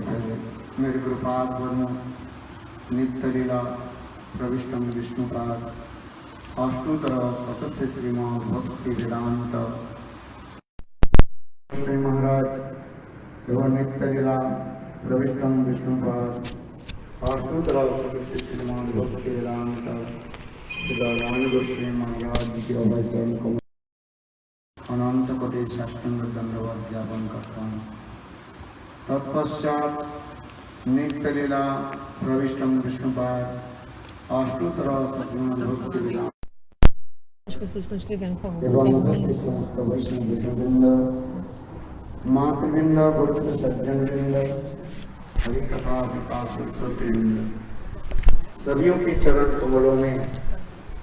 मेरे कृपाद वर्म नित्य लीला प्रविष्टम विष्णुपाद अष्टोत्तर सतस्य श्रीमान भक्ति वेदांत श्री महाराज एवं नित्य लीला प्रविष्टम विष्णुपाद अष्टोत्तर सतस्य श्रीमान भक्ति वेदांत श्री गोस्वामी महाराज जी के अवैचरण को अनंत कोटि साष्टांग दंडवत ज्ञापन करता हूँ। तत्पश्चात नित्य लीला प्रविष्टम विष्णुपाद अष्टोत्तर सचिमान भक्ति वेदांत As pessoas estão escrevendo, por favor, एवं escrevam aí. समस्त वैष्णव विष्णुवृंद मातृवृंद गुरुत्व सज्जन वृंद हरि कथा विकास वृंद सभियों के चरण कमलों में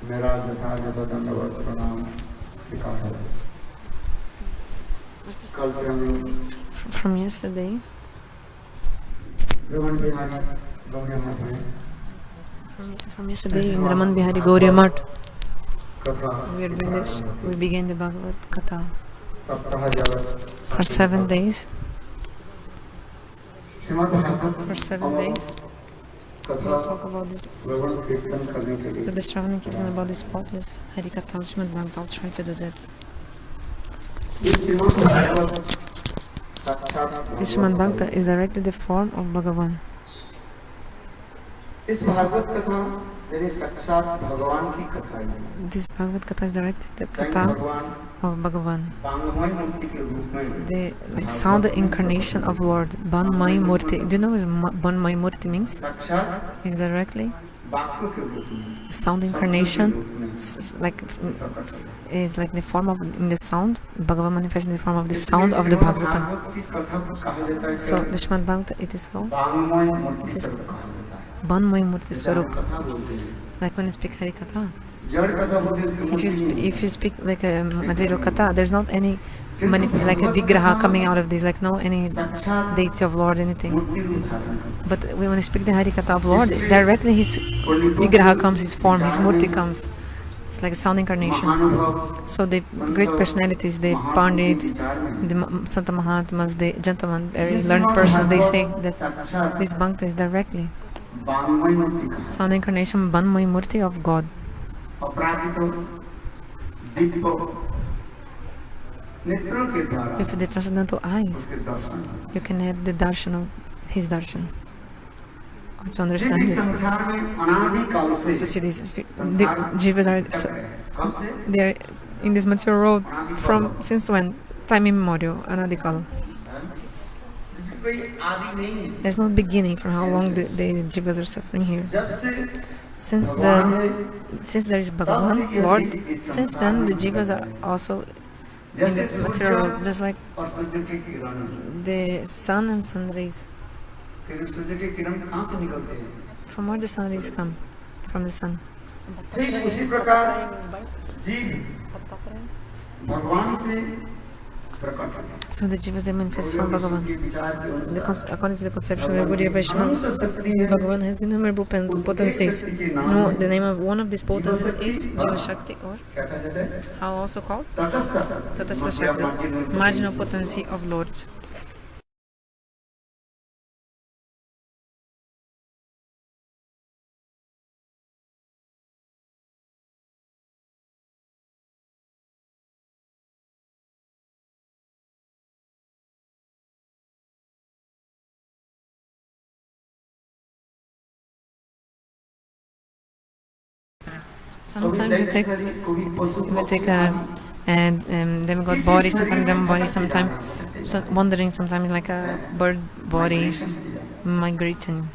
मेरा यथायथ दंडवत प्रणाम स्वीकार है। कल से हम From yesterday, रमन बिहारी गौरी मठ में from yesterday in Raman Bihari Gauriya Math, कथा we are doing this. We began the Bhagavad Katha सप्ताह जगत for 7 days. Shrimad Bhagavat For 7 days, कथा we'll talk about this. श्रवण कीर्तन करने के लिए To the Shravana Kirtan about this spotless Hari Katha Srimad Bhagavatam. I'll try to do that. इस श्रीमद् भागवत साक्षात This Srimad Bhagavatam is directly the form of Bhagavan. इस भागवत कथा यानी साक्षात भगवान की कथा है। This Bhagavad Katha is directly the स्वयं Katha भगवान of Bhagavan. बांगमय मूर्ति के रूप में The sound incarnation of Lord Banmai Murti. Do you know what Banmai Murti means? साक्षात Is directly वाक्य के रूप में sound incarnation, is like the form of in the sound. Bhagavan manifests in the form of the sound of the Bhagavatam. Bhagavat की कथा को कहा जाता है So the Srimad Bhagavatam, it is so बांगमय मूर्ति का कहा जाता है। Banmai Murti Swarup. कथा बोलते हैं Like when you speak Hari Katha. जड़ कथा बोलते हैं इसके If you speak like a material Katha, there's not any like a vigraha coming out of this, like no any साक्षात deity of Lord, anything. मूर्ति रूप धारण करते But when you speak the Hari Katha of Lord, directly his vigraha comes, his form, his murti comes. It's like a sound incarnation. Mahanubhav So the great personalities, the Pandits, the Santa Mahatmas, the gentlemen, very learned persons, they say that साक्षात this Bhakta is directly बांगमय मूर्ति का sound incarnation, Banmai Murti of God. अपराजित दिव्य नेत्रों के द्वारा With the transcendental eyes, उसके दर्शन you can have the darshan of his darshan. Or to understand जिस this, संसार में अनादि काल से to see this, the jivas are कब से they are in this material world from since when? Time immemorial, anadikal. जिसकी कोई आदि नहीं है There's no beginning for how long the jivas are suffering here. जब से Since there is Bhagavan, Lord, since then the jivas are also in जैसे this material Surya world, just like और सूर्य के किरण the sun and sun rays. फिर सूर्य के किरण कहाँ से निकलते हैं From where the sun rays come? From the sun. ठीक उसी प्रकार जीव भगवान से प्रकट है So the jivas, they manifest from Bhagavan. के विचार के अनुसार According to the conception of the Gaudiya Vaishnavas, अनंत शक्ति है Bhagavan has innumerable potencies. No, the name of one of these potencies is Jiva Shakti, or क्या कहा जाता है how also called तटस्थ शक्ति Tatashta Shakti, marginal potency of Lord. Sometimes we take a demigod body, sometimes demon body, sometimes wandering, sometimes like a bird body migrating.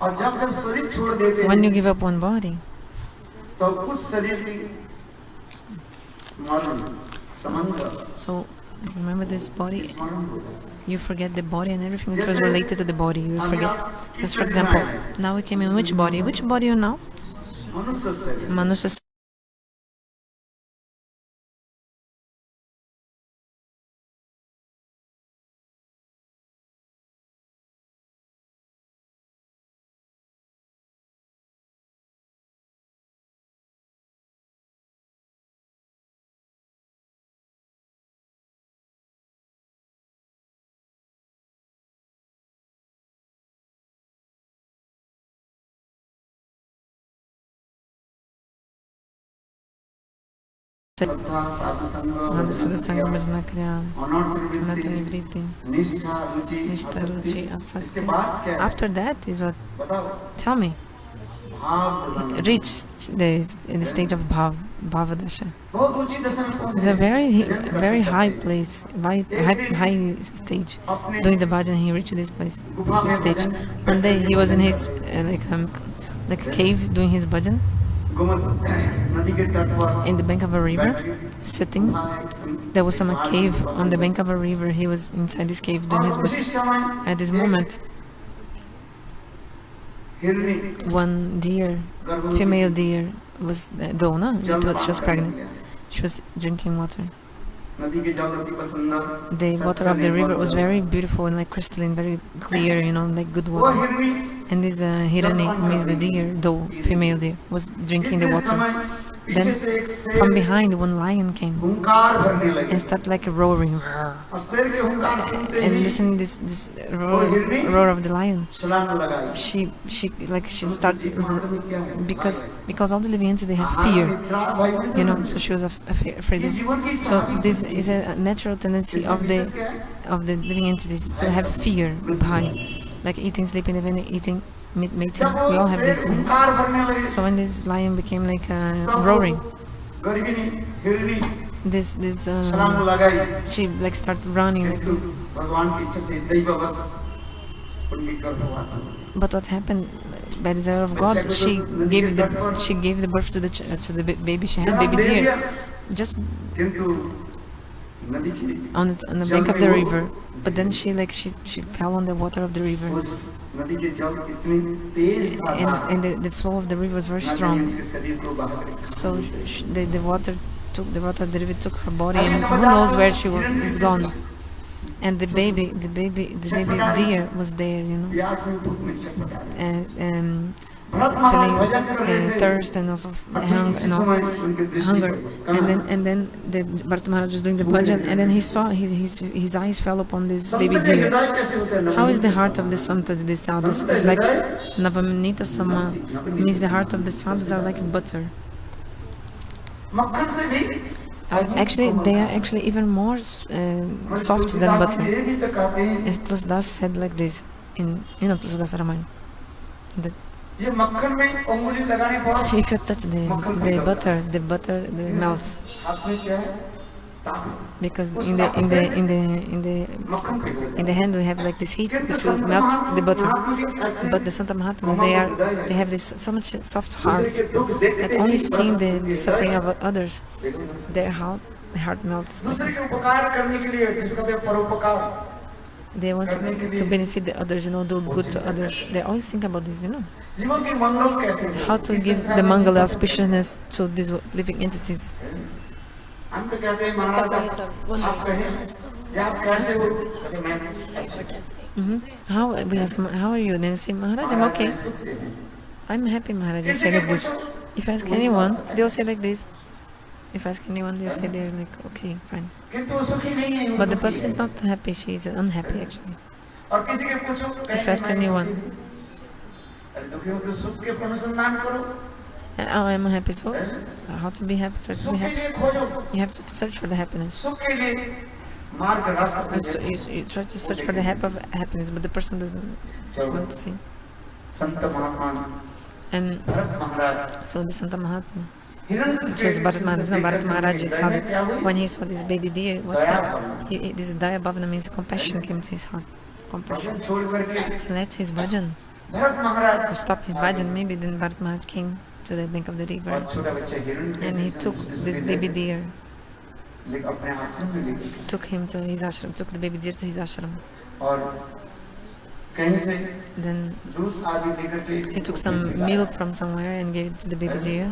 और जब जब शरीर छोड़ देते When you हैं give up one body, तो उस शरीर की स्मरण संबंध so remember this body, स्मरण हो जाता है you forget the body and everything which was related to the body. You forget. Just for example, now we came in which body? Which body are you now? मनुष्य शरीर Manusya श्रद्धा साधु संग Madhu भजन Sangha क्रिया, Bhajana Kriya, अनर्थ Anartha निवृत्ति, Nivritti, निष्ठा रुचि Nishta आसक्ति। Ruchi इसके Asakti. बाद क्या है? After that is what, बताओ। tell me, भाव भजन। reached in the stage of Bhavadasha. बहुत ऊंची दशा में पहुंच It's a गए। very high place, high stage. Doing the bhajan, he reached this place, गुफा this में stage. Bhajan One day he was in his like a cave doing his bhajan Gomat नदी के तट पर in the bank of a river, sitting. There was some cave on the bank of a river. He was inside this cave doing his और bhajan. उसी समय At this moment, हिरनी one deer, female deer, was Dona. She was pregnant. She was drinking water. नदी के जल अति सुंदर। The water of the river was very beautiful and like crystalline, very clear, like good वो water. हिरनी And this Hirani means the deer, doe, female deer, was drinking the इस water. समय पीछे Then से एक शेर from behind, one lion came हुंकार भरने लगे and started like roaring. और शेर के हुंकार सुनते And he listening this roar of the lion, छलांग लगाई। she started महात्मा में क्या है? because all the living entities, they have fear, निद्रा भय so she was afraid of. So this is a natural tendency of the living entities to have fear, bhai, like eating, sleeping, even eating, mating. जब We all वो have शेर these things. हुंकार भरने लगे So when this lion became like तब roaring, वो गर्भिणी हिरनी this छलांग लगाई। she like started running like किंतु this. भगवान की इच्छा से दैववश उनकी गर्भपात हुआ। But what happened by the desire of God, she gave the birth to the baby. She had baby deer just किंतु नदी की on the bank of the river. But then she fell on the water of the river, उस नदी के जल इतनी तेज था and the flow of the river was very नदी ने strong. उसके शरीर को बहा कर So the water of the river took her body, and who knows where she was gone. And the baby deer was there, प्यास में भूख में छटपटा and भरत महाराज भजन कर रहे feeling थे thirst and also अचानक इसी समय उनके दृष्टि hunger. कहाँ? And then the Bharat Maharaj was doing the bhajan, and then he saw his eyes fell upon this baby संत के deer. हृदय कैसे होते हैं? How is the heart of the santas, the sadhus? It's like Navamanita Sama, means the heart of the sadhus are like butter. मक्खन से भी Actually, they are actually even more soft than butter. ये भी तो कहते हैं As Tulsidas said like this in Tulsidas Ramayana, that ये मक्खन में उंगली लगाने पर if you touch the butter melts, हाथ में क्या है? ताकत। because in the hand we have like this heat which will melt the butter. But the Santa Mahatmas, they have this so much soft hearts that only seeing the suffering of others, their heart melts. दूसरे के उपकार करने के लिए जिसको कहते हैं परोपकार They want to benefit the others, do good to others. They always think about this, जीवन की मंगल कैसे हो? how to give the mangala auspiciousness to these living entities. हम तो कहते हैं महाराज आप कहें या आप कैसे हो? कहते मैं अच्छा। We ask, how are you? Then we say, Maharaj, I'm okay. सुख से हैं। I'm happy, Maharaj. You say like this. If I ask anyone, they'll say like this. If I ask anyone, they'll say they're like, okay, fine. किंतु वो सुखी नहीं है, वो But the दुखी person है। is not happy. She is unhappy, actually. और किसी के पूछो If I ask anyone, अरे दुखी हो तो सुख के अनुसंधान करो, oh, I'm unhappy, so how to be happy? Try to सुख be के happy. लिए खोजो, You have to search for the happiness. सुख के लिए मार्ग रास्ता You try to search for the happiness, but the person doesn't want to see. Sant Mahatma And Bharat Maharaj so the Santa Mahatma, हिरण्य it was Bharat Maharaj, no, Bharat Maharaj is sadhu. When he saw this baby deer, what happened? This Daya Bhavana means compassion came to his heart. Compassion. भजन छोड़ करके He left his bhajan, Bharat Maharaj to stop his bhajan. Maybe then Bharat Maharaj came to the bank of the river, और छोटा बच्चा हिरण्य and he took this baby deer, अपने आश्रम में लेकर गया। took him to his ashram, took the baby deer to his ashram. और कहीं से Then दूध आदि लेकर के he took some milk from somewhere and gave it to the baby deer.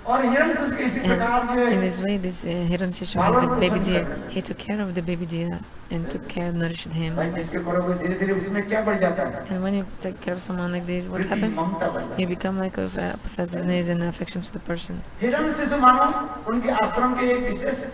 और हिरण्य से इसी प्रकार जो And in है this way, this Hiranyashish is the baby deer. He took care of the baby deer and took care, nourished him. भाई जिसके करोगे धीरे धीरे उसमें क्या बढ़ जाता है? And when you take care of someone like this, what happens? ममता बढ़ जाती You become like of possessiveness and affection to the person. है। हिरण्य शिशु मानो उनके आश्रम के एक विशेष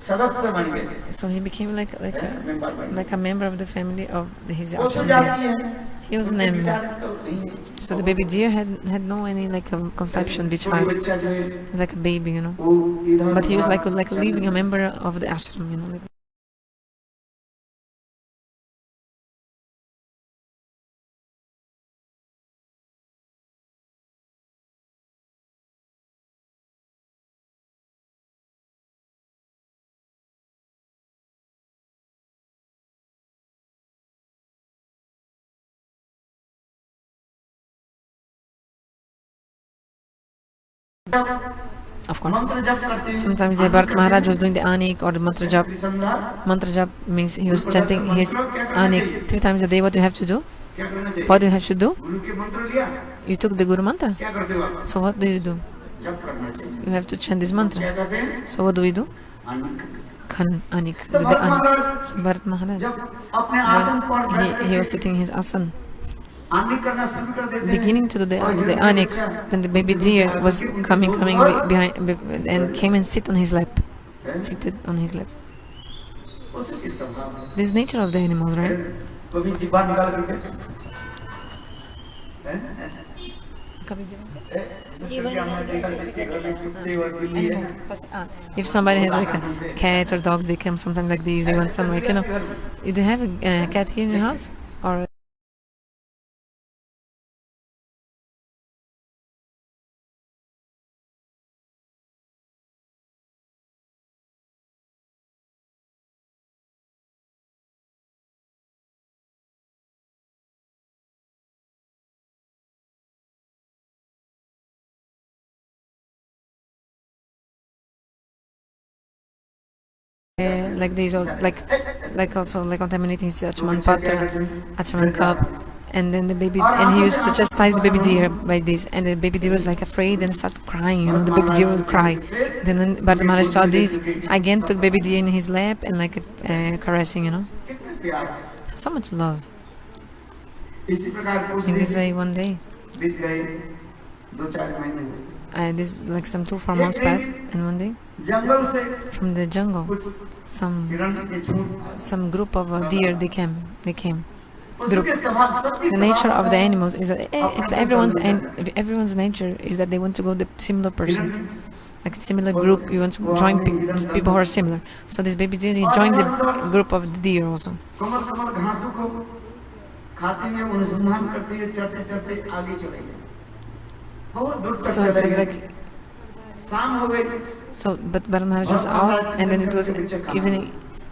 सदस्य बन गए, So he became मेंबर बन like a member of the family of his वो सो ashram जाती there. है, He was उनके named. विचार तो नहीं है। So the baby deer had no any like conception, कोई bichar, बच्चा जो है like a baby, you know. वो इधर But he was उधर like चल living a रहा है। member of the ashram, you know. Like, of course. मंत्र जप करते हैं, Sometimes the Bharat Maharaj was doing the anik or the mantra jap. Trisandhya Mantra jap means he was chanting his anik 3 times a day. What do you have to do? क्या करना चाहिए? What do you have to do? गुरु के मंत्र लिया, You took the Guru mantra. क्या करते हो आप? So what do you do? जप करना चाहिए। You have to chant this mantra. क्या कहते हैं? So what do we do? Anand. Khan anik. तो Do the Bharat anik. Maharaj So Bharat Maharaj, जब अपने आसन पर when बैठ he was करके sitting in his asan, आनंद करना शुरू कर देते हैं, beginning to do the anik, then the baby deer was coming behind and came and sit on his lap, seated on his lap. उसकी स्वभाव है। This is nature of the animals, right? कभी जीवा निकाल करके हैं? ऐसे। जीवन निकाल के ऐसे ऐसे करने लगा। कुत्ते और बिल्ली है। If somebody has like a cat or dogs, they come sometimes like these. They want some like, you know. Do you have a cat here in your house? Or like these, or like also like contaminating his Achman Patra, Achman cup, and then the baby, and he used to chastise the baby deer by this, and the baby deer was like afraid and started crying, you know, the baby deer would cry. Then when Bharat Maharaj saw this, again took baby deer in his lap and like caressing, you know, कितने प्यार है। so much love. इसी प्रकार कुछ In this दिन way, one day, बीत गए, 2-4 महीने हुए। this like some 2-4 months passed, and one day जंगल से from the jungle, कुछ some हिरण के झुंड, some group of deer they came. उसके स्वभाव सबकी The nature of the स्वभाव है। animals is that everyone's nature is that they want to go the similar persons, like similar group. You want to join people who are similar. So this baby deer, he joined the group of the deer also. Kamal Kamal घासों को खाते हुए अनुसंधान करते हुए चढ़ते चढ़ते आगे चले गए, बहुत दूर तक So चले it's गए। like शाम हो गई, so, but Bharat Maharaj was out, and then it was evening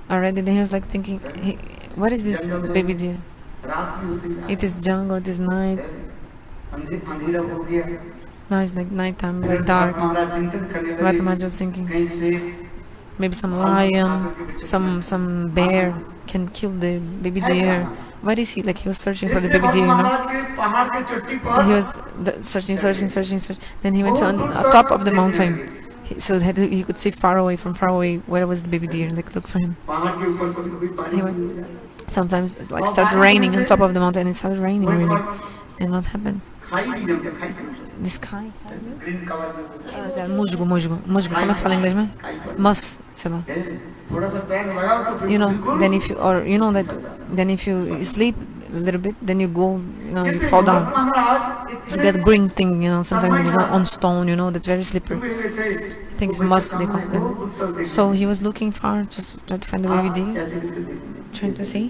already. Then he was like thinking, hey, what is this baby deer? रात भी होती है, It is jungle, it is night. अंधेरा हो गया। Now it's like nighttime, very dark. महाराज चिंतन करने Bharat लगे, Maharaj was thinking, कहीं से maybe some lion, some bear can kill the baby deer. What is he? Like he was searching for the baby deer, you know. महाराज के पहाड़ के चोटी पर He was searching. Then he went on top of the mountain, so that he could see far away where was the baby deer. Like look for him. पहाड़ के ऊपर कभी कभी पानी He went. Sometimes it like started raining on top of the mountain. It started raining really. And what happened? खाई भी जम खाई समझ The sky. ग्रीन कवर में Musgo. Como é que fala em inglês mesmo? Moss, sei lá. थोड़ा सा पैर लगाओ तो You know, बिल्कुल then if you, or you know that, then if you sleep a little bit, then you go, you know, you fall down. Maharaj It's that green thing, you know, sometimes it's on stone, you know, that's very slippery. I think it's moss, they call it. So he was looking far, just trying to find the baby deer, ऐसे करके देखो, trying to see,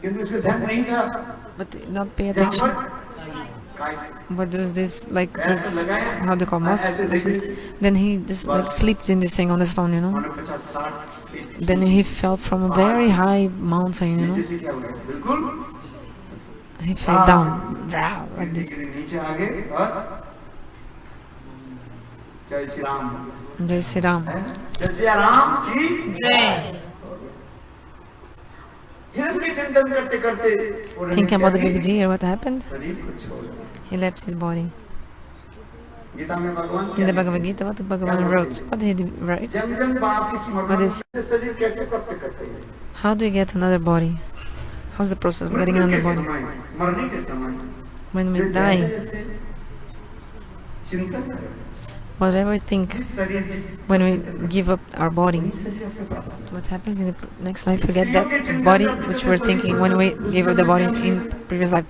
किंतु इसको ध्यान नहीं था, but did not pay जहाँ attention. पर काई But there's this, like this, how do you call moss? Then he just like slipped in this thing on the stone, you know. 50-60 feet Then he fell from a very high mountain, you know. नीचे से क्या हुआ बिल्कुल He fell down, like this. नीचे आ गए और जय Shri Ram Jai Sri Ram. जय श्री राम की Jai. हिरण के चिंतन करते करते उन्होंने Thinking about the क्या baby किया? deer, what happened? शरीर को छोड़ा। He left his body. Gita में भगवान In the क्या Bhagavad Gita, what the Bhagavan wrote? What did he write? जब जब वापिस What मरना is- से शरीर कैसे प्राप्त करते हैं How do we get another body? How's the process of getting मृत्यु another के body? समय मरने के समय When we फिर die, जैसे जैसे चिंतन करें whatever we think जिस शरीर जिस when we give up our body, वही शरीर आपको प्राप्त होगा। what happens in the next life? We get that body which we're thinking when we gave up the body in previous life.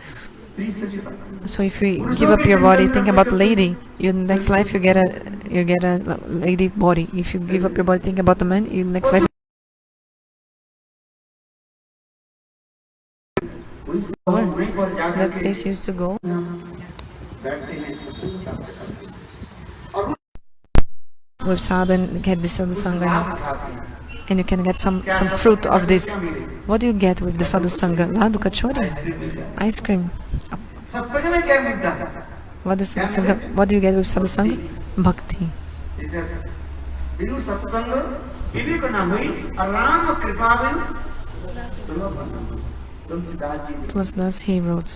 स्त्री शरीर प्राप्त होगा। So if you give up your body, think about lady. You next life you get a lady body. If you give up your body, think about the man. You next life. वही वहीं पर जाकर That के place you used to go. बैठते हैं सत्संग प्राप्त करते हैं और With sadhu and get this sadhu sangha now. उठाते हैं। And you can get some fruit of this. What do you get with the sadhu sangha? Ladu kachori, ice cream. सत्संग में क्या मिलता है? What is sadhu sangha? What do you get with sadhu sangha? Bhakti. इधर बिनु सत्संग विवेक न हुई राम कृपा बिन सुलभ न हुई। तुलसीदास जी ने। Tulsidas he wrote.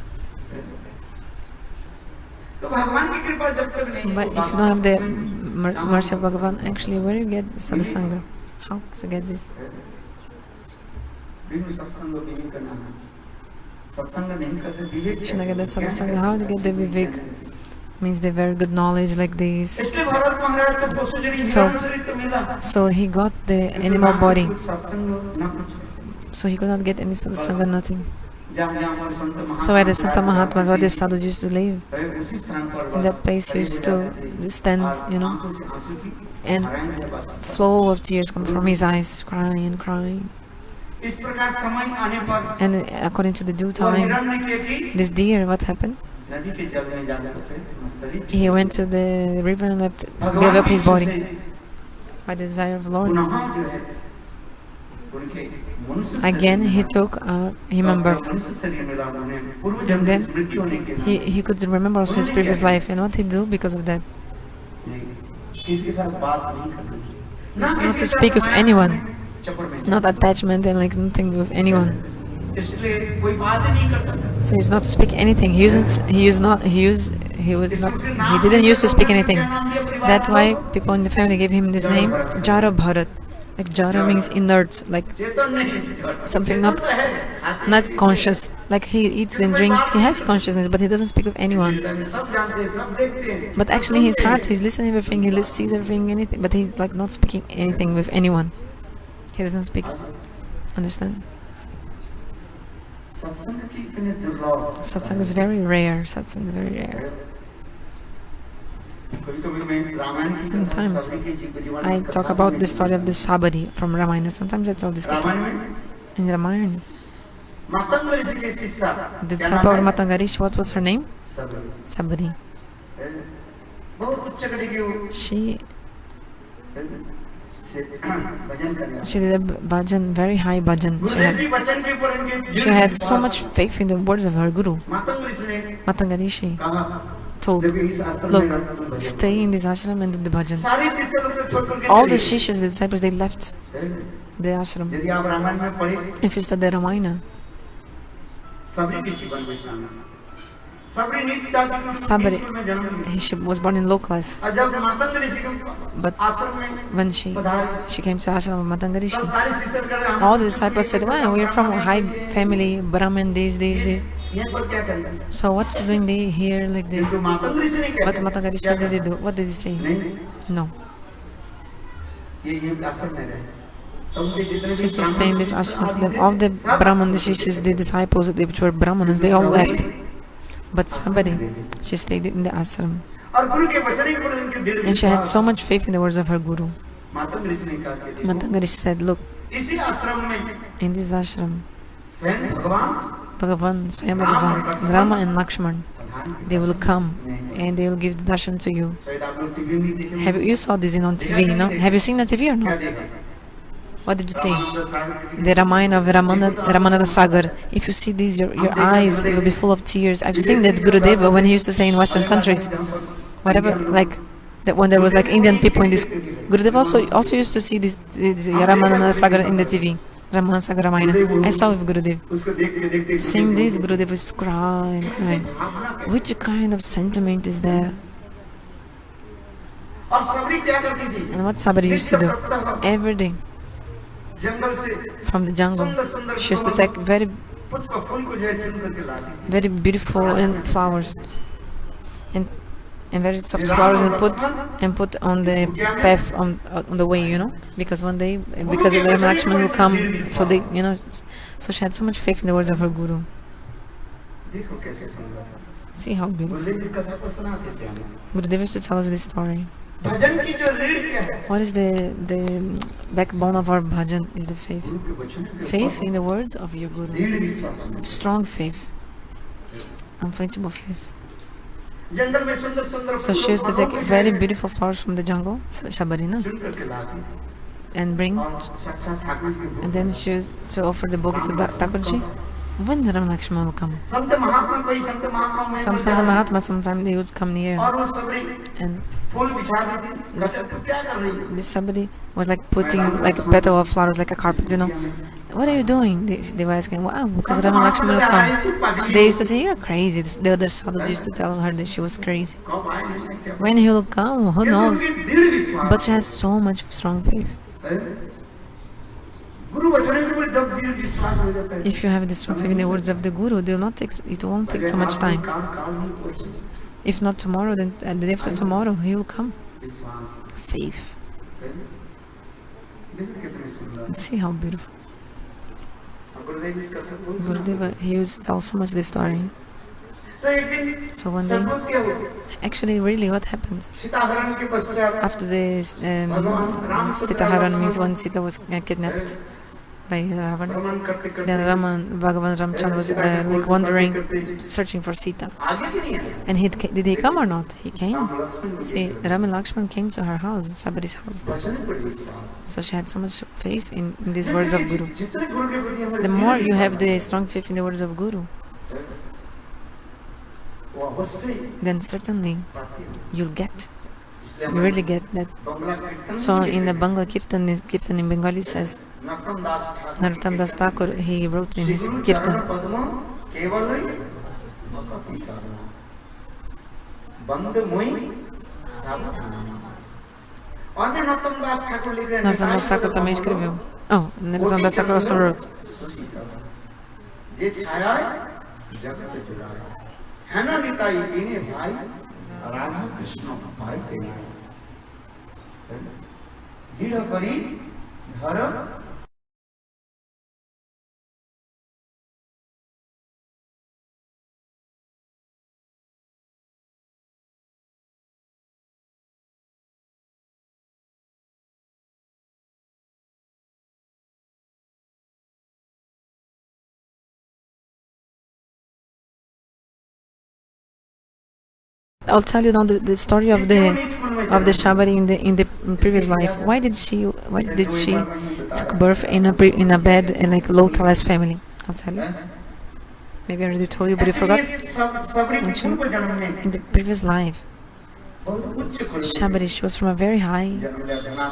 तो भगवान की कृपा जब तक नहीं But if you don't have the mercy of Bhagavan, actually, where do you get the sadhu sangha? How to get this? बिनु सत्संग विवेक न हुई। सत्संग नहीं करते विवेक Should I get the sadhu sangha? How to get the vivek? Means the very good knowledge like this. इसलिए भरत महाराज को पशु जरी हिरण शरीर तो मिला। So he got the animal body. कुछ सत्संग न कुछ। So he could not get any sadhu sangha, nothing. जहाँ जहाँ हमारे संत महात्मा So where the Santa Mahatmas, where the sadhus used to live, उसी स्थान पर in that place used to stand, you know, आंखों से आंसू की and धाराएं है बस। flow of tears come from his eyes, crying and crying. इस प्रकार समय आने पर And according to the due वो time, हिरण्य के की this deer, what happened? नदी के जल में जाकर के शरीर He went to the river and left, gave up his body by the desire of the Lord. पुनः जो है उनके मनुष्य Again, he took human birth. मनुष्य शरीर मिला उन्हें पूर्व And जन्म then की स्मृति होने के He could remember also his previous life. And what he do because of that? किसी के साथ बात नहीं करनी Not to speak with anyone. चक्कर में Not attachment and like nothing with anyone. इसलिए कोई बात ही नहीं करता So he's not to speak anything. He didn't used to speak anything. That's why people in the family gave him this name, Jara Bharat. Like Jara means inert, like चेतन नहीं something not conscious. Like he eats and drinks, he has consciousness, but he doesn't speak with anyone. सब जानते हैं सब देखते हैं But actually his heart, he's listening everything, he sees everything, anything, but he's like not speaking anything with anyone. He doesn't speak. Understand? सत्संग की इतने दुर्लभ Satsang is very rare. Satsang is very rare. कभी-कभी मैं रामायण की Sometimes सबरी के जीवन I talk about the story of the Sabari from Ramayana. Sometimes I tell this Ramayan story. में In Ramayana, मातंग ऋषि के शिष्य the disciple of Matangarishi, what was her name? Shabari Sabari. बहुत उच्च कड़ी की वो She से भजन करने वाली। did a bhajan, very high bhajan. गुरुदेव की वचन के ऊपर इनके She had so much faith in the words of her guru. Matang ऋषि ने Matangarishi कहा told, देखो इस आश्रम में look, रहना तुम भजन stay in this ashram and do the bhajan. सारे शिष्य लोग से छोड़ करके All the चले shishas, the disciples, they left गए। the ashram. यदि आप रामायण में पढ़े If you study Ramayana, सबरी के जीवन में जाना सबरी नीत जाति में Sabari, स्कूल में जन्म लिया she was born in low class. और जब मातंग ऋषि के But आश्रम में when she पधारी came to ashram of तब Matangarishi, सारे शिष्य कर all the disciples said, well, we are from a high family, Brahmin, this. यहाँ पर क्या करेंगे So what is doing they here like this? जो मातंग ऋषि ने What क्या Matangarishi, what did they do? What did he say? नहीं No. ये आश्रम में रहे तब उनके जितने She used to stay in this ashram. Then all the Brahman, the shishas, the disciples, which were Brahmanas, they all left. But somebody, she stayed in the ashram. और गुरु के वचन के ऊपर इनके दृढ़ And she had so much faith in the words of her guru. Matang ऋषि ने कहा कि देखो, Matangarishi said, look, इसी आश्रम में in this ashram, स्वयं भगवान Bhagavan, Swayam Bhagavan, Rama and Lakshman, Pradhan they will come and they will give the darshan to you. शायद आप लोग टीवी में देखे होंगे, You saw this on TV, no? Have you seen the TV or क्या no? देखा What did you see? Ramanand Sagar The Ramayana of Ramananda Sagar. If you see these, your eyes will be full of tears. I've seen that Gurudeva when he used to say in Western countries, whatever, like that when there was like Indian people in this. Gurudeva also used to see this Ramananda Sagar in the TV. Ramananda Sagar Ramayana. I saw with Gurudev. उसको देखते देखते Seeing this, Gurudev was crying, crying. Which kind of sentiment is there? और सबरी क्या करती थी And what Sabari used to do every day जंगल से from the jungle. She used to take very, पुष्प फूल को जो है चुन करके लाती थी very beautiful and flowers and and very soft flowers and put on the path on the way, because one day because the Ram Lakshman will come, so they so she had so much faith in the words of her guru. देखो कैसे सुंदर है। See how beautiful. गुरुदेव इस कथा को सुनाते थे हमें। Gurudev used to tell us this story. भजन की जो रीढ़ क्या है? What is the backbone of our bhajan is the faith. गुरु के वचन के Faith in the words of your guru. दृढ़ विश्वास। Strong faith. Unflinchable faith. जंगल में सुंदर सुंदर So she used to take very beautiful flowers from the jungle, Shabari, no? चुन करके लाती थी। And bring, और साक्षात ठाकुर जी को and then she used to offer the bhoga to Thakurji. When the Ram Lakshman will come. संत महात्मा कोई संत महात्मा में Some Santa Mahatma, sometimes they would come near. और वो सबरी And फूल बिछा देती थी। कहते तू क्या कर रही है? this somebody was like putting like a petal of flowers like a carpet, What are you doing? They were asking, wow, because Ram Lakshman will come. They used to say, you're crazy. The other sadhus used to tell her that she was crazy. कब आएंगे क्या? When he will come, who knows? उनकी दृढ़ विश्वास। But she has so much strong faith. गुरु वचन के ऊपर जब दृढ़ विश्वास हो जाता है। If you have the strong faith in the words of the Guru, it won't take so much time. काल काल नहीं पहुंचे। If not tomorrow, then the day after tomorrow, he will come. विश्वास। Faith. देखो कितनी सुंदर। See how beautiful. और गुरुदेव इस कथा को बहुत सुंदर। Gurudeva, he used to tell so much this story. तो एक दिन So one day, सचमुच क्या हुआ? actually, really, what happened? सीताहरण के पश्चात After the Sitaharan means when Sita was kidnapped by Ravan, भ्रमण करते करते then Bhagavan Ramchandra was like wandering, searching for Sita. आगे भी नहीं आए। And did he come or not? He came. Ram Lakshman See, Ram and Lakshman came to her house, Shabari's house. वचन पर विश्वास। So she had so much faith in these words of Guru. जितने गुरु के प्रति हमें The more you have the strong faith in the words of Guru, वो अवश्य then certainly प्राप्ति होगी। you'll get. इसलिए You हमें really get that. बंगला कीर्तन So in the Bangla Kirtan in Bengali says, Narottam Das Thakur Narottam Das Thakur, he wrote in his Shri गुरु चरण Kirtan, पद्म केवल भगवती साधना बंद मोई सावधान। और भी नरोत्तम दास ठाकुर लिख रहे हैं Narottam Das Thakur também escreveu. Oh, Narottam Das Thakur also wrote. जे छाया जगत जुलाए है ना निताई इन्हें भाई राधा कृष्ण भाई तेरे दृढ़ करी धर I'll tell you now the story of the Shabari in the previous life. Why did she took birth in a bad and like low class family? I'll tell you. Maybe I already told you, but you forgot. सबरी पूर्व जन्म में In the previous life, बहुत उच्च कुल में Shabari, she was from a very जन्म लिया धना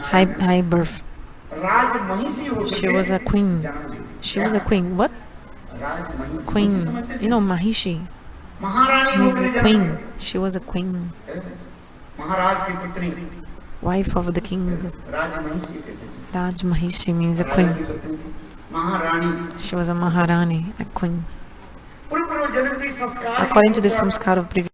high birth. राज महिषी होकर She was a queen. जन्म ली। She was a queen. What? Raj Mahishi Queen. समझते You know, Mahishi महारानी means होकर the जन्म queen. लिया। She was a queen, महाराज की पुत्री wife of the king. राज महिषी कहते हैं। Raj Mahishi means a Raja queen. की पुत्री थी। महारानी She was a Maharani, a queen. पूर्व जन्म की संस्कार According to the samskar of previous.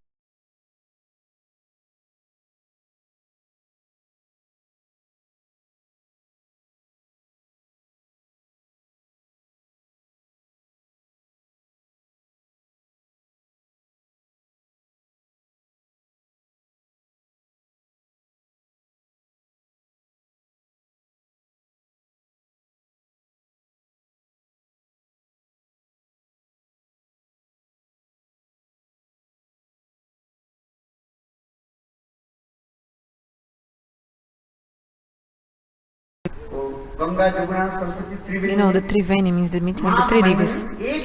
Ganga Jamuna Saraswati Triveni You know, the Triveni means the meeting of the three rivers.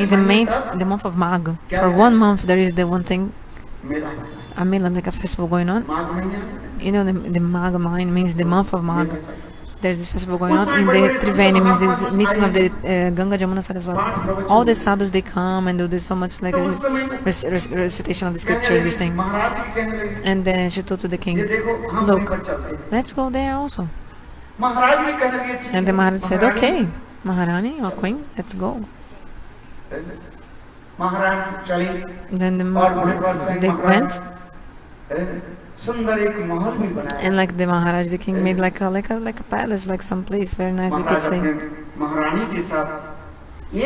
In the month of Magh, for 1 month there is the one thing, मेला होता है। a Milan, like a festival going on. माघ महीने You know, the Magh mine means the month of Magh. There's this festival going on. In the Triveni means this meeting of the Ganga Jamuna Saraswati. All the sadhus they come and do this so much like a recitation of the scriptures they sing. महाराज की कहने लगे And then she told to the king, ये देखो हम Look. वहीं पर चलते हैं। let's go there also. महाराज भी कहने लगे ठीक And the है, Maharaj said, महारानी- okay, Maharani or queen, let's go. महाराज चली Then और Bholeshwar Singh they Maharaj, went सुंदर एक महल भी बनाया। And like the Maharaj, the king made like a palace, like some place very nice they could Maharaj stay. अपने महारानी के साथ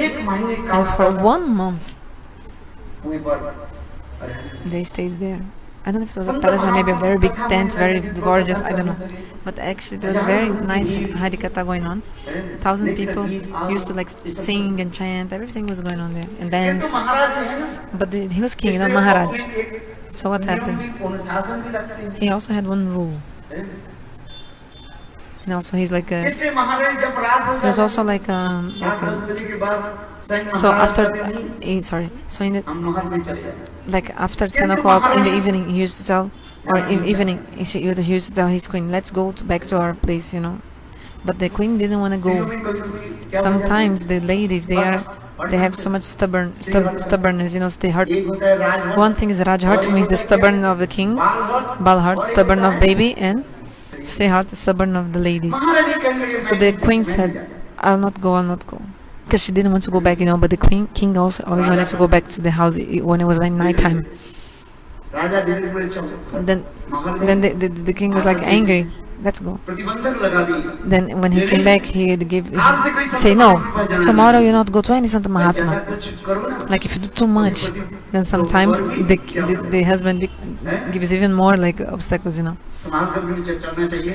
एक महीने का And for 1 month वहीं पर रहे। they stayed there. I don't know if it was a palace or maybe a very big tent, very gorgeous, I don't know. But actually it was very nice Harikatha going on. 1,000 people used to like sing and chant, everything was going on there. And ये तो dance. महाराज है ना, But he was king, not Maharaj. So what happened? अनुशासन भी रखते हैं। He also had one rule. And also he's like a, इसलिए महाराज जब रात हो he was जाती also like a, रात 10 बजे के बाद सही so महाराज after, कहते नहीं, so in the, हम महल में चले जाते हैं। like after 10 o'clock in the evening he used to tell, or in evening he used to tell his queen, let's go back to our place, you know. But the queen didn't want to go. Sometimes the ladies, they have so much stubbornness, you know, they hurt. एक होता है Rajhath, One thing is Rajhart, means the stubborn of the king, बालहट, Balhart, stubborn of baby, and Strihart, stubborn of the ladies. महारानी कहेंगे So the queen said, I'll not go. Because she didn't want to go back, you know, but the king also always wanted to go back to the house when it was like night time. राजा धीरे धीरे चल Then the king was like angry. Let's go. प्रतिबंधक लगा दिए। Then when he came back, he say, no, tomorrow you not go to any Santa ऐसा Mahatma. कुछ करो ना, Like if you do too much, then sometimes the husband gives even more like obstacles, you know. संभाल कर भी नीचे चलना चाहिए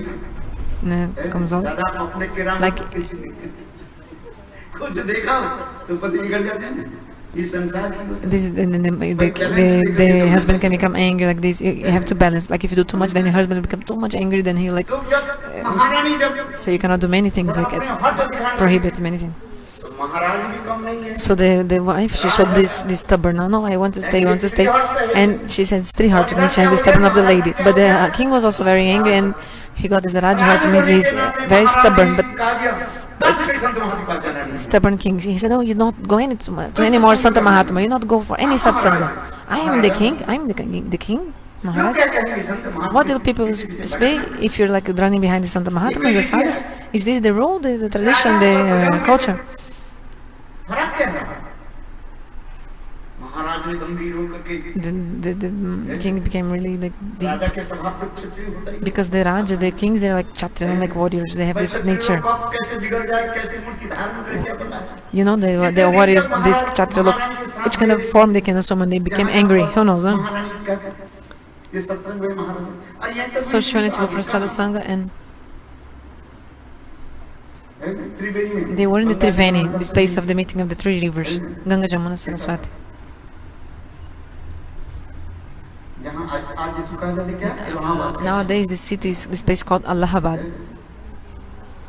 ना। Comes on. दादा अपने किराना Like कुछ देखा तो पति निकल जाते हैं ना। ये संसार की this, the husband can become angry like this. You have to balance. Like if you do too much, then your husband will become too much angry. Then he like, तो जब महारानी जब so you cannot do many things like अपने it, हट दिखाना, prohibit many things. तो महाराज भी कम नहीं है। So the wife, she showed this stubborn. No, I want to stay, and she said Strihart, means she has the stubborn of the lady. But the king was also very angry, and he got this Rajhart, means he's very stubborn, but stubborn king. He said, oh, you not go to any more Santa Mahatma, you not go for any satsanga. I am the king, the king, Maharaj. What will people say if you're like running behind the Santa Mahatma in the sadhus? Is this the rule, the tradition, the culture? महाराज ने गंभीर होकर के The king became really like deep. राजा के स्वभाव पे क्षत्रिय होता ही Because the kings, they're like Kshatriya, like warriors. They have this nature. कब कैसे बिगड़ जाए कैसे मूर्ति धारण करे क्या पता है। You know, the warriors, this Kshatriya look, which kind of form they can assume when they became angry. Who knows, huh? महारानी कहते हैं, ये सत्संग में महाराज और ये तो So she wanted to go for Sadhusanga, and त्रिवेणी में they were in the Triveni, this place of the meeting of the three rivers, Ganga, Jamuna, Saraswati. जहाँ आज जिसको कहा जाता है क्या Allahabad Nowadays, this place called Allahabad.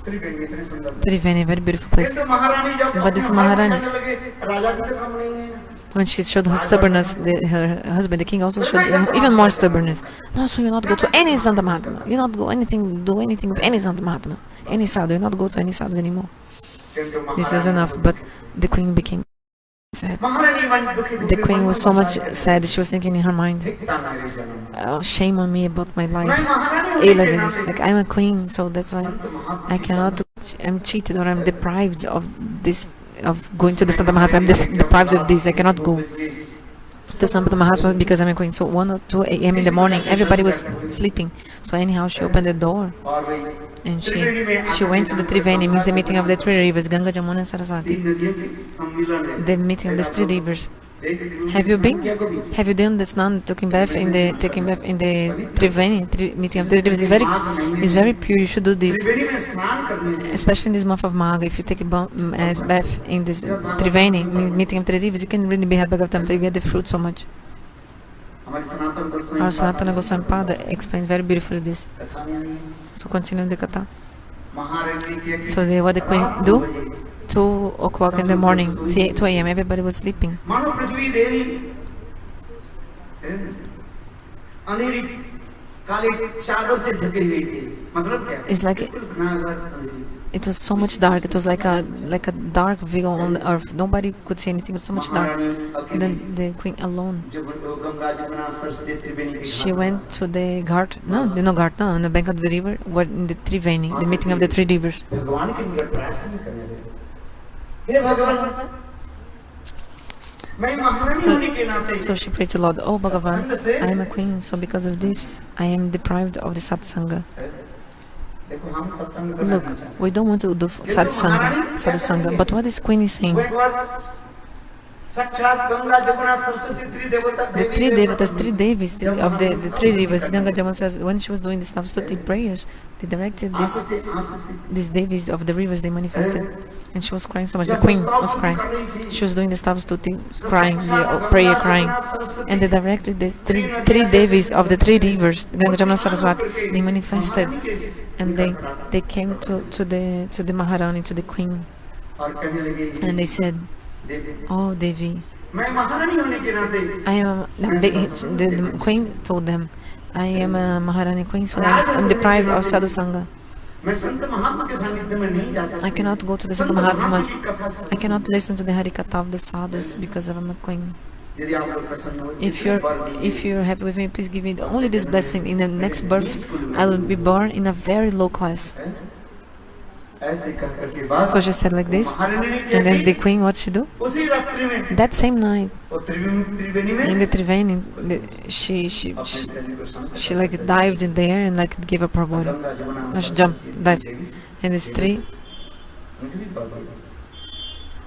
त्रिवेणी इतने सुंदर Triveni, very beautiful place. किंतु महारानी जब But this अपने हाथ Maharani- दिखाने लगे, राजा भी तो कम नहीं है। When she showed her stubbornness, her husband, the king, also showed even more stubbornness. No, so you not go to any Santa Mahatma. You not go do anything with any Santa Mahatma. Any sadhu, you not go to any sadhu anymore. किंतु This was enough, but the queen became sad. महारानी मन दुखी The queen was so much sad, she was thinking in her mind, ताना रे जन्म oh, shame on me about my मैं life. महारानी होने के Laziness. नाते Like I'm a queen, so that's why Sant Mahatma I cannot. I'm cheated, or I'm deprived of this, of going to the Santa Mahatma. I'm deprived of this. I cannot go to Santa Mahatma because I'm a queen. So 1 or 2 a.m. in the morning, everybody was sleeping. So anyhow, she opened the door और वही and she went to the Triveni, means the meeting of the three rivers, Ganga, Jamuna, and Saraswati. तीन नदियों के सम्मिलन है The meeting of the three rivers. Have you been? Have you done the snan, taking bath in the Triveni, meeting of the rivers? It's very pure. You should do this, त्रिवेणी में स्नान करने से especially in this month of Magha. If you take a bath in this Triveni, meeting of the rivers, you can really be happy about them. You get the fruit so much. हमारे Sanatan Goswami Our Sanatana Goswami Pada explains very beautifully this. कथा में आई है। So continue the katha. महारानी किया कि So what the queen do? 2 o'clock in the morning, 2 a.m. Everybody was sleeping. मानो पृथ्वी देरी अंधेरी काले चादर से ढकी हुई थी मतलब क्या It's like घनाघोर Andheri it was so much dark. It was like a dark veil on the earth. Nobody could see anything. It was so much dark. महारानी Then the queen alone. जब गंगा जमुना सरस्वती त्रिवेणी के She went to the ghat. No, on the bank of the river, where in the Triveni, the meeting of the three rivers. भगवान के निकट प्रार्थना करने लगे हे भगवान मैं महारानी So, होने के नाते so she prayed to Lord, oh Bhagavan, I am a queen, so because of this, I am deprived of the satsanga. देखो हम सत्संग करना Look, चाहते हैं we don't want to do sadhusanga, but what this queen is saying, साक्षात Ganga Jamuna Saraswati त्रिदेवता the three devatas, three devis of the three rivers, Ganga Jamuna says, when she was doing the Stavstuti prayers, they directed these devis of the rivers, they manifested, and she was crying so much. The queen was crying. She was doing the Stavstuti, crying, the prayer crying, and they directed these three devis of the three rivers, Ganga Jamuna Saraswati, they manifested, and they came to the Maharani, to the queen, and they said, oh Devi, मैं महारानी होने के नाते I am. The queen told them, I am a Maharani queen, so I'm deprived of sadhusanga. मैं संत महात्मा के सानिध्य में नहीं जा सकता I cannot go to the Sant Mahatmas. I cannot listen to the Harikatha of the sadhus because I'm a queen. यदि आप लोग प्रसन्न हो If you're happy with me, please give me only this blessing. In the next birth, I will be born in a very low class. ऐसे कह करके बाद So she said like this, महारानी ने क्या and as the की queen, what she do? उसी रात्रि में That same night, वो त्रिवेणी में in the Triveni, she like dived in there and like gave up her body. Ganga Jamuna No, she jumped, dived, and this tree.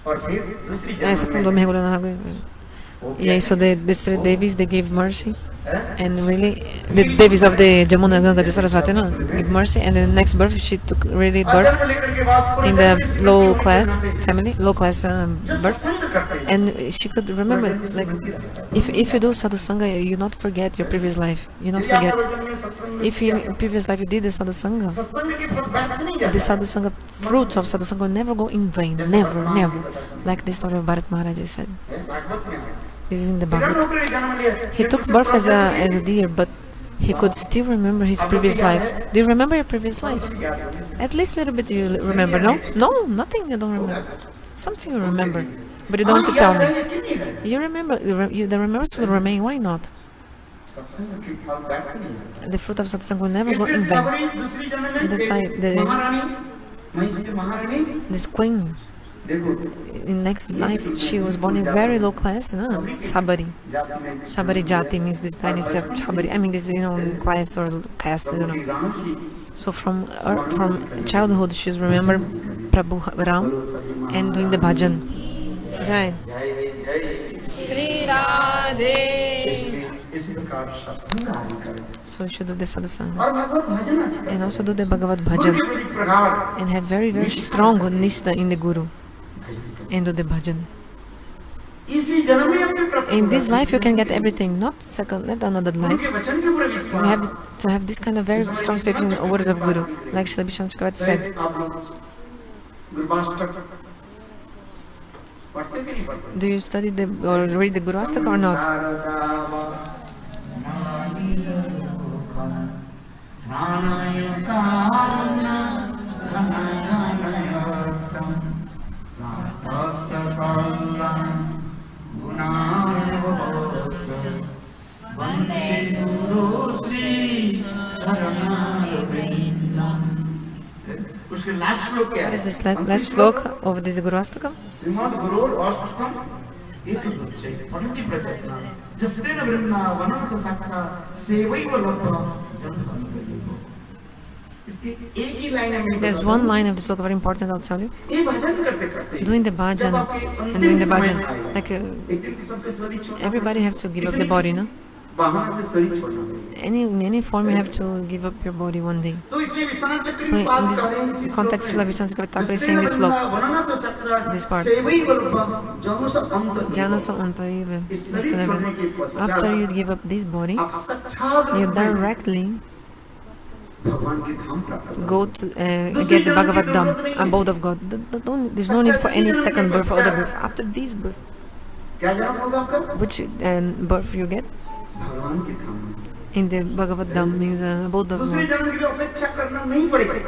और फिर दूसरी Aí se afundou, mergulhou na água. E aí, so these three Devis, they gave mercy. And really, the Devis of the Jamuna Ganga Saraswati, no, give mercy. And in the next birth, she took really birth in the low class family, low class birth. And she could remember, like, if you do sadhusanga, you not forget your previous life. You not forget. If in previous life you did the sadhusanga, the sadhusanga, fruits of sadhusanga will never go in vain. Never, never. Like the story of Bharat Maharaj said. This is in the Bhagavad. He took birth as a deer, but he could still remember his previous life. Do you remember your previous life? At least a little bit you remember, no? No, nothing you don't remember. Something you remember, but you don't want to tell me. You remember, the remembrance will remain, why not? The fruit of satsang will never go in vain. That's why this queen, in next life, she was born in very low class, Sabari. Sabari Jati means this dynasty of Sabari. I mean this, class or caste, So from childhood, she's remember Prabhu Ram and doing the bhajan. Jai. Sri Radhe. So you should do the sadhusanga. And also do the Bhagavad Bhajan. And have very, very strong nistha in the Guru. And do the bhajan. In this life you can get everything, not another life. You have to have this kind of very strong faith in the words of Guru, like Srila Vishnu Chakravarti said. Do you study or read the Guru Astaka or not? What is this last sloka of this Guru Astaka? There's one line of the sloka very important, I'll tell you. Doing the bhajan and doing the bhajan. Like everybody have to give up the body, no? In any form you have to give up your body one day. So in this context, Srila Vishnu Chakravarti is saying this sloka, this part. Janasa Antaiva. After you give up this body, you directly go to get the Bhagavad Dham, abode of God. There's no need for any second birth or other birth. After this birth, which birth you get? In the Bhagavad Dham means abode of God.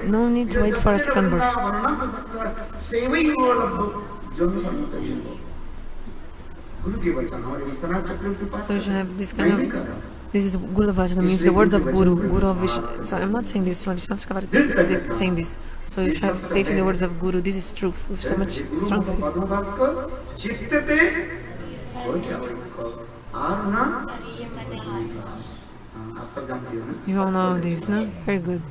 No need to wait for a second birth. So you should have this kind of. This is Guru Vajana, means the words of Guru, Guru of Vishnu. So I'm not saying this, Vishnu Chakravarti is saying this. So you should have faith in the words of Guru. This is true, with so much strong faith. वो क्या आरुणा आप सब जानते हो ना? You all know this, no? Very good.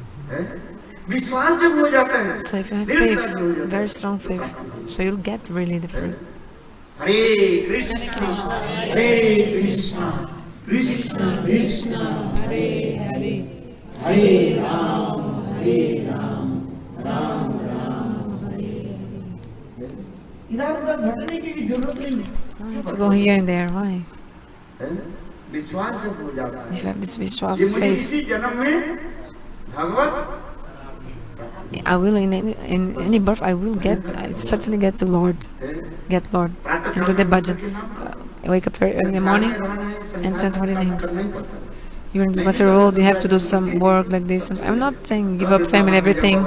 विश्वास जब हो जाता है, So if you have faith, very strong faith, so you'll get really the fruit. हरे कृष्णा हरे कृष्णा कृष्णा कृष्णा हरे हरे हरे राम राम राम हरे हरे। इधर उधर भटकने की जरूरत नहीं है। You don't have to go here and there. Why? विश्वास जब हो जाता है, If you have this Vishwas ये मुझे faith, इसी जन्म में भगवत I will in any birth I will I certainly get to Lord, and do the bhajan. Wake up very early in the morning and chant holy names. You're in this material world, you have to do some work like this. I'm not saying give up family, everything.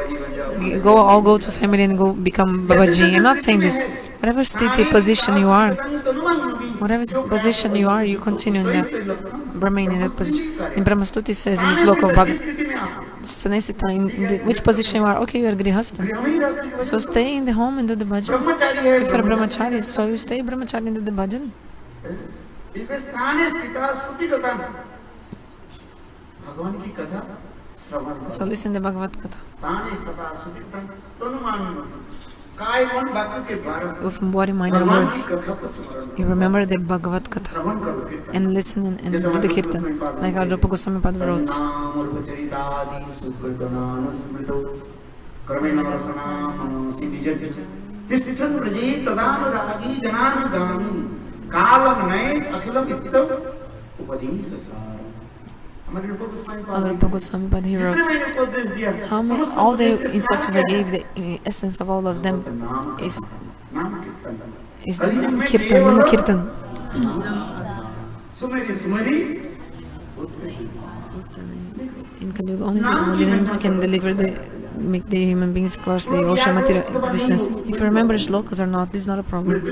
All go to family and go become Babaji. I'm not saying this. Whatever state position you are, you continue in that, remain in that position. In Brahmastuti says in this sloka of Bhagavad, Sanasita, in which position you are, okay, you are Grihastha. So stay in the home and do the bhajan. If you are Brahmachari, so you stay Brahmachari and do the bhajan. So listen to the Bhagavad Katha. With body, mind and words, you remember the Bhagavad Katha and listen and do the Kirtan, like our Rupa Goswami Pada wrote. Our Rupa Goswami Pada, he wrote, how many, all the instructions I gave, the essence of all of them is Kirtan, Kirtan. In Kali Yuga, only the holy names can make the human beings cross the ocean material existence. If you remember shlokas or not, this is not a problem.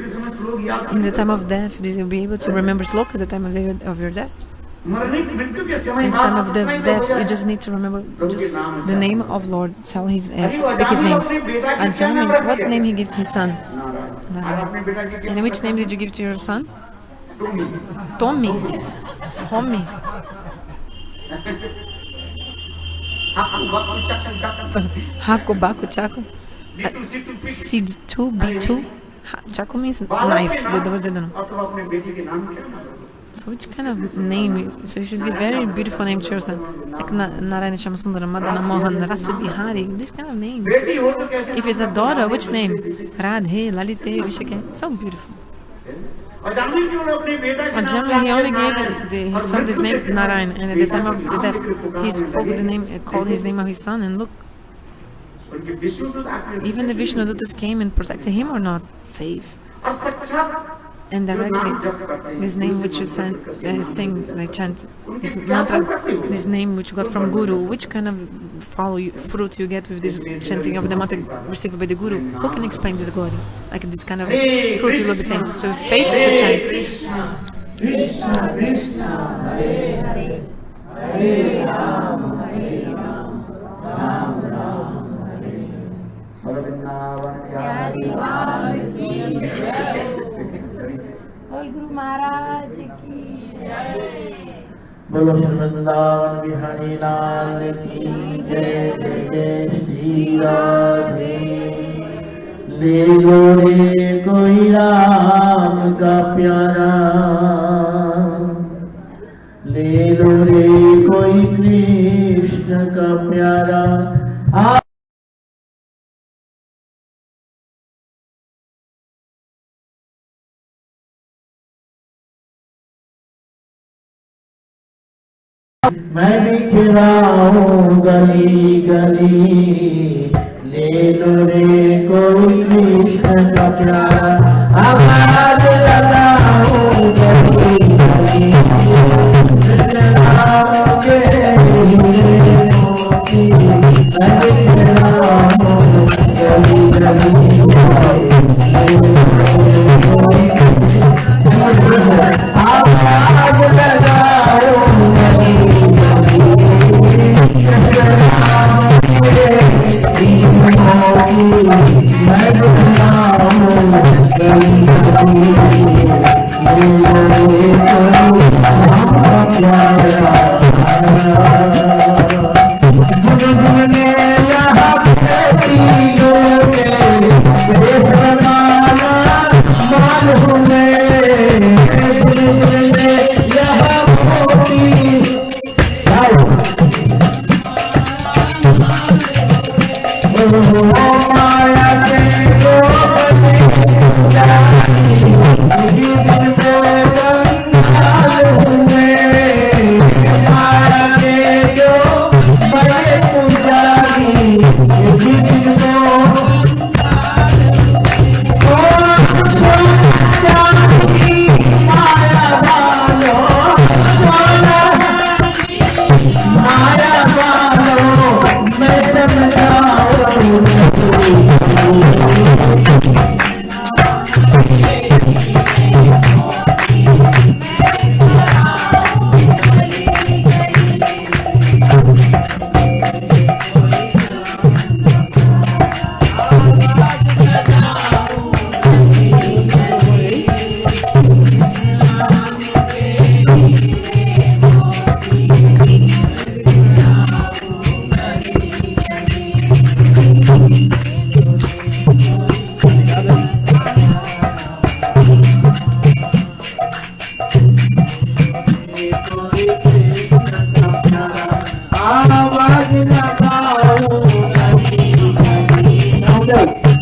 In the time of death, do you be able to remember shlokas at the time of your death? In the time of the death, you just need to remember just the name of Lord. Speak his names. Ajami, what name he gave to his son? Narayan. And which name did you give to your son? Tommy. Homie. Haku, Baku, Chaku. C2, B2. Chaku means knife. The words I don't know. So which kind of name? So you should give very beautiful name to your son, like Narayana Shamasundara, Madana Mohan, Rasa Bihari, this kind of names. If it's a daughter, which name? Radhe, Lalite, Vishake. So beautiful. Ajamla, he only gave his son this name, Narayan, and at the time of the death, he spoke the name, called his name of his son, and look, even the Vishnudutas came and protected him or not? Faith. And directly, this name which you sing, like chant, this mantra, this name which you got from Guru, which kind of fruit you get with this chanting of the mantra received by the Guru? Who can explain this glory? Like this kind of fruit you will obtain. So faith is a chant. Krishna, Krishna, Hare Hare, Hare Ram, Ram Ram, बोल गुरु महाराज की जय। बोलो वृंदावन बिहारी लाल की जय। जय जय श्री राधे। ले लो रे कोई राम का प्यारा, ले लो रे कोई कृष्ण का प्यारा। मैं बिखराऊं गली गली, ले लो रे कोई कृष्ण का प्यारा। आवाज लगाऊं गली गली, कृष्ण नाम के मोती। मैं बिखराऊं गली गली, आवाज लगाऊं मैं कोई कृष्ण का प्यारा आवाज लगाओ गली गली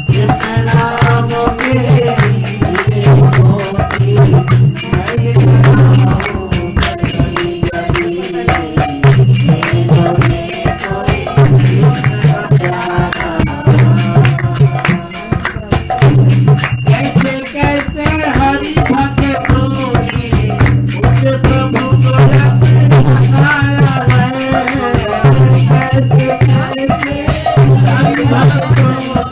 कृष्ण नाम के लिए मोती जय लगाओ गली गली कोई कृष्ण का प्यारा कैसे कैसे हरि भक्तों ने उस प्रभु को अपनाया है कैसे कैसे हरि भक्तों